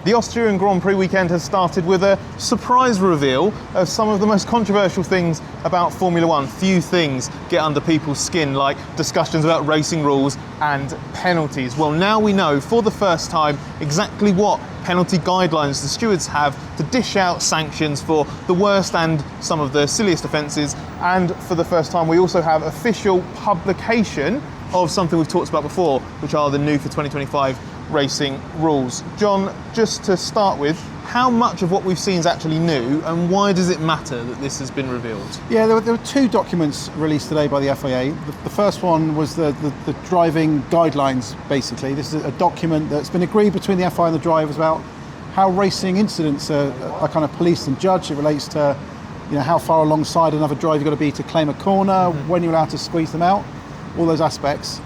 The Austrian Grand Prix weekend has started with a surprise reveal of some of the most controversial things about Formula One. Few things get under people's skin like discussions about racing rules and penalties. Well, now we know for the first time exactly what penalty guidelines the stewards have to dish out sanctions for the worst and some of the silliest offences. And for the first time we also have official publication of something we've talked about before, which are the new for 2025 racing rules. John, just to start with, how much of what we've seen is actually new, and why does it matter that this has been revealed? Yeah, there were two documents released today by the FIA. The first one was the driving guidelines, basically. This is a document that's been agreed between the FIA and the drivers about how racing incidents are kind of policed and judged. It relates to, how far alongside another driver you've got to be to claim a corner, when you're allowed to squeeze them out, all those aspects.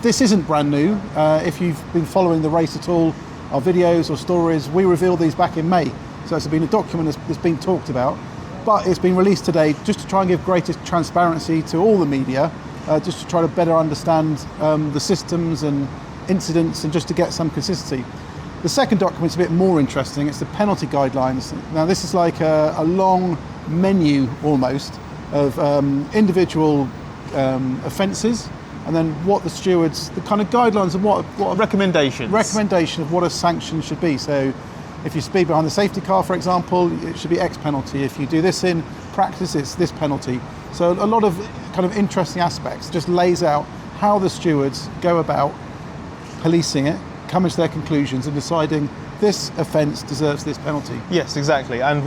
This isn't brand new. If you've been following the race at all, our videos or stories, we revealed these back in May. So it's been a document that's been talked about, but it's been released today just to try and give greater transparency to all the media, just to try to better understand the systems and incidents and just to get some consistency. The second document's a bit more interesting. It's the penalty guidelines. Now this is like a long menu almost of individual offences, and then what the stewards, the kind of guidelines and what recommendation of what a sanction should be. So if you speed behind the safety car, for example, it should be X penalty. If you do this in practice, it's this penalty. So a lot of kind of interesting aspects. Just lays out how the stewards go about policing it, coming to their conclusions and deciding this offence deserves this penalty. Yes, exactly. And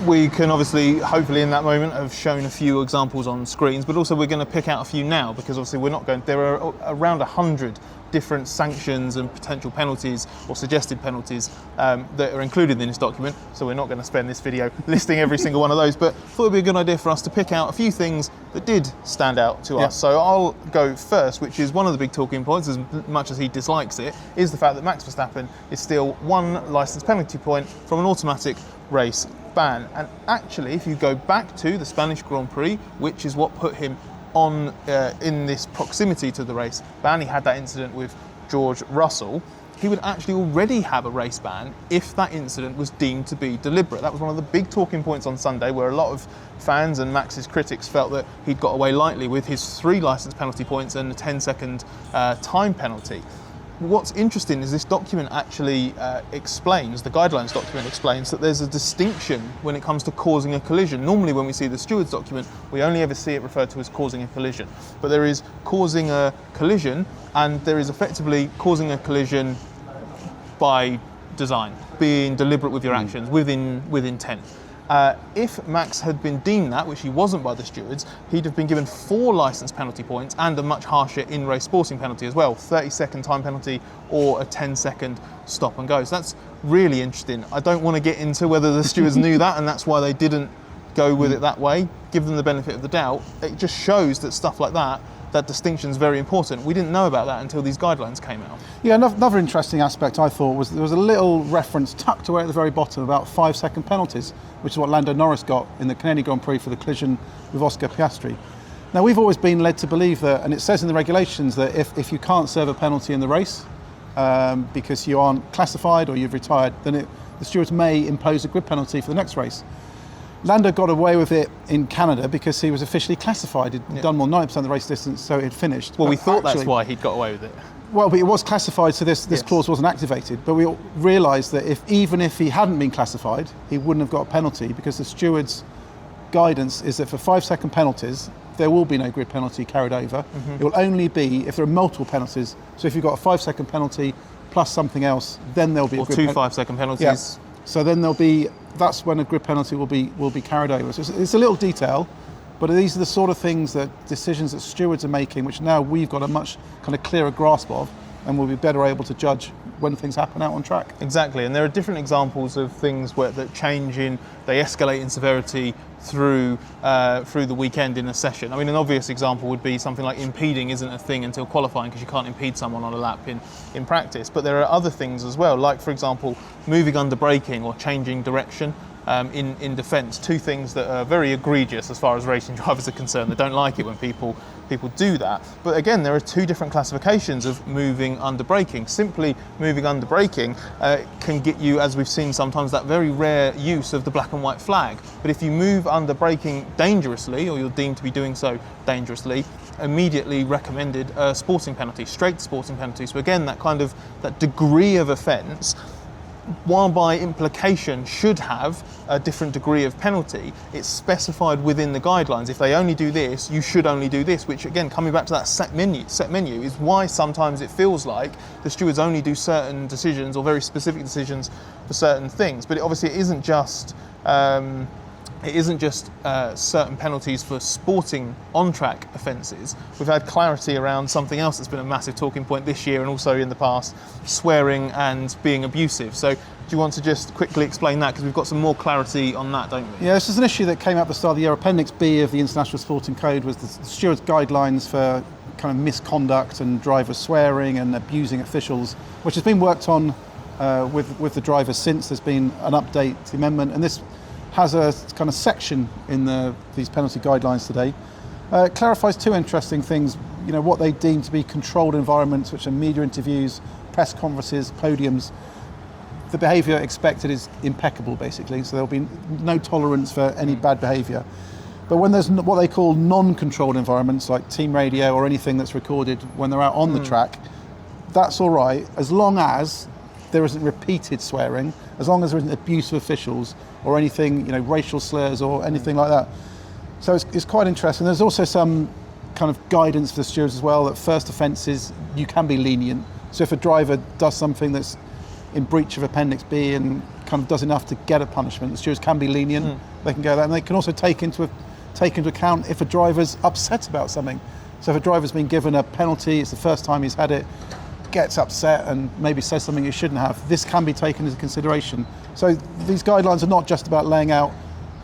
we can obviously, hopefully in that moment, have shown a few examples on screens, but also we're going to pick out a few now, because obviously there are around 100 different sanctions and potential penalties or suggested penalties that are included in this document, so we're not going to spend this video listing every single one of those, but thought it'd be a good idea for us to pick out a few things that did stand out to us. So I'll go first, which is one of the big talking points, as much as he dislikes it, is the fact that Max Verstappen is still one licence penalty point from an automatic race ban. And actually, if you go back to the Spanish Grand Prix, which is what put him on in this proximity to the race ban, he had that incident with George Russell, he would actually already have a race ban if that incident was deemed to be deliberate. That was one of the big talking points on Sunday, where a lot of fans and Max's critics felt that he'd got away lightly with his 3 licence penalty points and a 10-second time penalty. What's interesting is this document actually explains, the guidelines document explains, that there's a distinction when it comes to causing a collision. Normally when we see the stewards document, we only ever see it referred to as causing a collision. But there is causing a collision, and there is effectively causing a collision by design, being deliberate with your actions, with intent. If Max had been deemed that, which he wasn't by the stewards, he'd have been given 4 licence penalty points and a much harsher in-race sporting penalty as well, 30-second time penalty or a 10-second stop and go. So that's really interesting. I don't want to get into whether the stewards knew that and that's why they didn't go with it that way. Give them the benefit of the doubt. It just shows that stuff like that distinction is very important. We didn't know about that until these guidelines came out. Yeah, another interesting aspect I thought was there was a little reference tucked away at the very bottom about 5-second penalties, which is what Lando Norris got in the Canadian Grand Prix for the collision with Oscar Piastri. Now, we've always been led to believe that, and it says in the regulations that if you can't serve a penalty in the race because you aren't classified or you've retired, then the stewards may impose a grid penalty for the next race. Lando got away with it in Canada because he was officially classified. He'd done more than 90% of the race distance, so it had finished. Well, we thought that's why he'd got away with it. Well, but it was classified, so this clause wasn't activated. But we realised that even if he hadn't been classified, he wouldn't have got a penalty, because the stewards' guidance is that for 5-second penalties, there will be no grid penalty carried over. It will only be if there are multiple penalties. So if you've got a 5-second penalty plus something else, then there'll be a grid penalty. Or 2 5-second penalties. Yeah. So then that's when a grid penalty will be carried over. So it's a little detail, but these are the sort of things, decisions that stewards are making, which now we've got a much kind of clearer grasp of, and we'll be better able to judge when things happen out on track. Exactly, and there are different examples of things that change they escalate in severity through the weekend in a session. I mean, an obvious example would be something like impeding isn't a thing until qualifying, because you can't impede someone on a lap in practice. But there are other things as well, like, for example, moving under braking or changing direction. in defence. Two things that are very egregious as far as racing drivers are concerned. They don't like it when people do that. But again, there are two different classifications of moving under braking. Simply moving under braking can get you, as we've seen sometimes, that very rare use of the black and white flag. But if you move under braking dangerously, or you're deemed to be doing so dangerously, immediately recommended a sporting penalty, straight sporting penalty. So again, that degree of offence, while by implication should have a different degree of penalty, it's specified within the guidelines. If they only do this, you should only do this, which again, coming back to that set menu is why sometimes it feels like the stewards only do certain decisions or very specific decisions for certain things. But it isn't just certain penalties for sporting on-track offences. We've had clarity around something else that's been a massive talking point this year and also in the past, swearing and being abusive. So do you want to just quickly explain that? Because we've got some more clarity on that, don't we? Yeah, this is an issue that came up at the start of the year. Appendix B of the International Sporting Code was the stewards' guidelines for kind of misconduct and driver swearing and abusing officials, which has been worked on with the drivers since. There's been an update to the amendment, and this has a kind of section in these penalty guidelines today. It clarifies two interesting things. What they deem to be controlled environments, which are media interviews, press conferences, podiums. The behaviour expected is impeccable, basically, so there'll be no tolerance for any bad behaviour. But when there's what they call non-controlled environments, like team radio or anything that's recorded when they're out on the track, that's all right, as long as there isn't repeated swearing, as long as there isn't abuse of officials or anything, racial slurs or anything like that. So it's quite interesting. There's also some kind of guidance for the stewards as well, that first offences, you can be lenient. So if a driver does something that's in breach of Appendix B and kind of does enough to get a punishment, the stewards can be lenient. They can go that, and they can also take into account if a driver's upset about something. So if a driver's been given a penalty, it's the first time he's had it, gets upset and maybe says something he shouldn't have, this can be taken into consideration. So these guidelines are not just about laying out,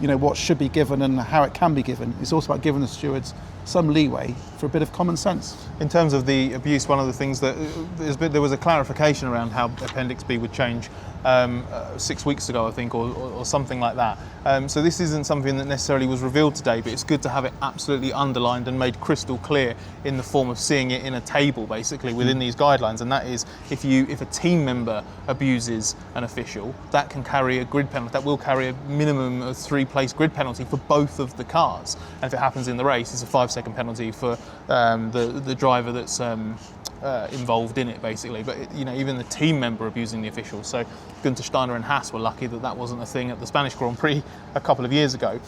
what should be given and how it can be given. It's also about giving the stewards some leeway for a bit of common sense. In terms of the abuse, one of the things that there was a clarification around how Appendix B would change 6 weeks ago, I think, or something like that. So this isn't something that necessarily was revealed today, but it's good to have it absolutely underlined and made crystal clear in the form of seeing it in a table, basically, within these guidelines. And that is, if a team member abuses an official, that can carry a grid penalty. That will carry a minimum of 3-place grid penalty for both of the cars. And if it happens in the race, it's a 5-second penalty for the driver that's involved in it, basically. But even the team member abusing the official. So Günther Steiner and Haas were lucky that wasn't a thing at the Spanish Grand Prix a couple of years ago.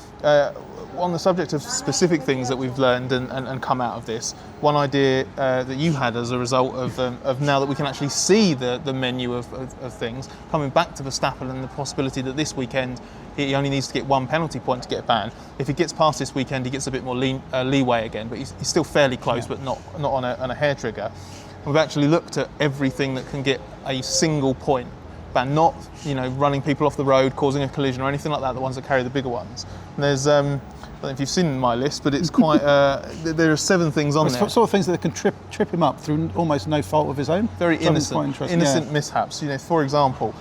On the subject of specific things that we've learned and come out of this, one idea that you had as a result of now that we can actually see the menu of things, coming back to Verstappen and the possibility that this weekend he only needs to get 1 penalty point to get a ban. If he gets past this weekend, he gets a bit more leeway again, but he's still fairly close, but not on a hair trigger. We've actually looked at everything that can get a single point ban, not running people off the road, causing a collision or anything like that, the ones that carry the bigger ones. And there's I don't know if you've seen my list, but it's quite there are 7 things on there. Sort of things that can trip him up through almost no fault of his own. Very innocent mishaps. For example,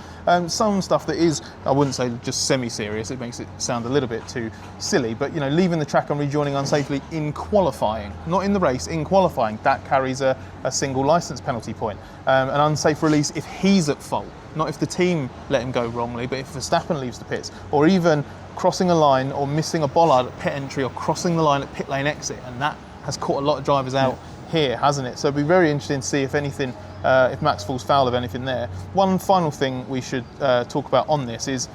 some stuff that is, I wouldn't say just semi-serious, it makes it sound a little bit too silly, but leaving the track and rejoining unsafely in qualifying, not in the race, in qualifying, that carries a single licence penalty point. An unsafe release if he's at fault, not if the team let him go wrongly, but if Verstappen leaves the pits, or even crossing a line or missing a bollard at pit entry or crossing the line at pit lane exit, and that has caught a lot of drivers out here, hasn't it? So it'd be very interesting to see if anything, if Max falls foul of anything there. One final thing we should talk about on this is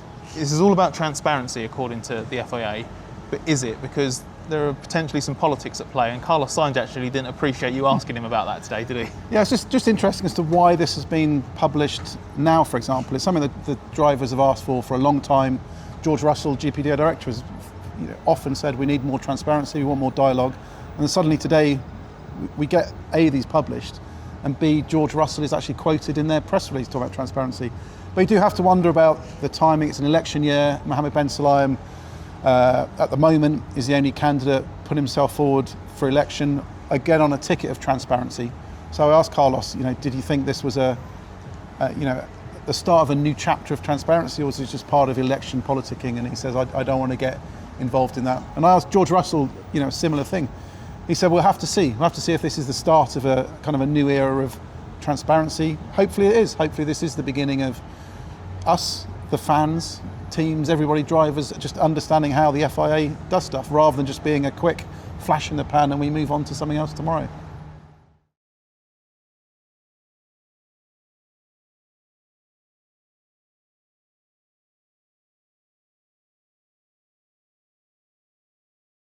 all about transparency according to the FIA, but is it? Because there are potentially some politics at play, and Carlos Sainz actually didn't appreciate you asking him about that today, did he? Yeah, it's just interesting as to why this has been published now, for example. It's something that the drivers have asked for a long time. George Russell, GPDO director, has often said we need more transparency, we want more dialogue, and then suddenly today we get A, these published, and B, George Russell is actually quoted in their press release talking about transparency. But you do have to wonder about the timing. It's an election year. Mohammed Ben Sulayem at the moment is the only candidate putting himself forward for election, again on a ticket of transparency. So I asked Carlos, did you think this was a the start of a new chapter of transparency, or is it just part of election politicking? And he says, I don't want to get involved in that. And I asked George Russell, a similar thing. He said, we'll have to see. We'll have to see if this is the start of a kind of a new era of transparency. Hopefully it is. Hopefully this is the beginning of us, the fans, teams, everybody, drivers, just understanding how the FIA does stuff, rather than just being a quick flash in the pan and we move on to something else tomorrow.